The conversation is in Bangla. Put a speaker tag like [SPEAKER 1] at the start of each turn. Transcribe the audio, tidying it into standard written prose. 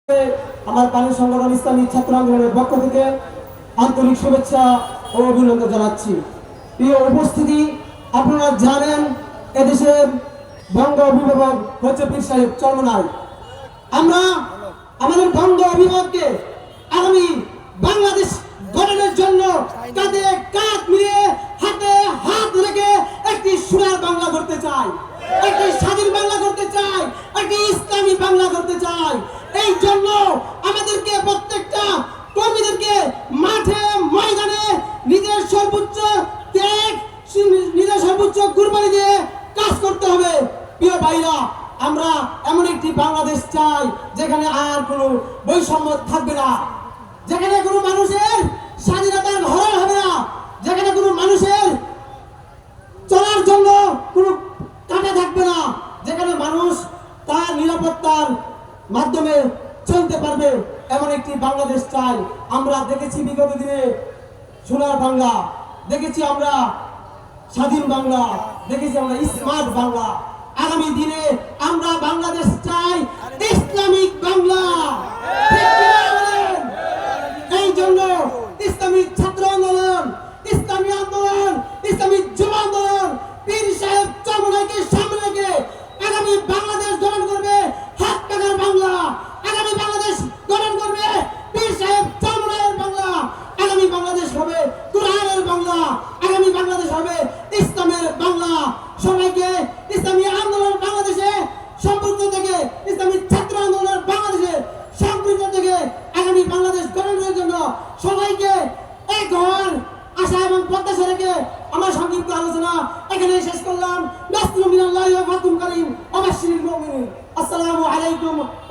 [SPEAKER 1] আমার পানি সংগঠন ইসলামী ছাত্র আন্দোলনের পক্ষ থেকে আন্তরিক শুভেচ্ছা ও অভিনন্দন জানাচ্ছি। প্রিয় উপস্থিতি, আপনারা জানেন এদেশের বঙ্গ অভিভাবক হচ্ছে পীর সাহেব চরমনাই। আমরা আমাদের বঙ্গ অভিভাবককে আগামী বাংলাদেশ গঠনের জন্য কাঁধে কাঁধ মিলিয়ে হাতে হাত রেখে একটি সোনার বাংলা করতে চাই, একটি স্বাধীন বাংলা করতে চাই, একটি ইসলামী বাংলা করতে চাই। এই জন্য আমাদেরকে প্রত্যেকটা কর্মীদেরকে মাঠে ময়দানে নিজের সর্বোচ্চ ত্যাগ, নিজের সর্বোচ্চ কুরবানি দিয়ে কাজ করতে হবে। প্রিয় ভাইরা, আমরা এমন একটি বাংলাদেশ চাই যেখানে আর কোনো বৈষম্য থাকবে না, যেখানে কোনো মানুষের স্বাধীনতার হরণ হবে না, যেখানে কোনো মানুষের চলার জন্য কোনো কাঁটা থাকবে না, যেখানে মানুষ তার নিরাপত্তার মাধ্যমে চলতে পারবে, এমন একটি বাংলাদেশ চাই। আমরা দেখেছি বিগত দিনে সোনার বাংলা, দেখেছি আমরা স্বাধীন বাংলা, দেখেছি আমরা স্মার্ট বাংলা। আগামী দিনে আমরা বাংলাদেশ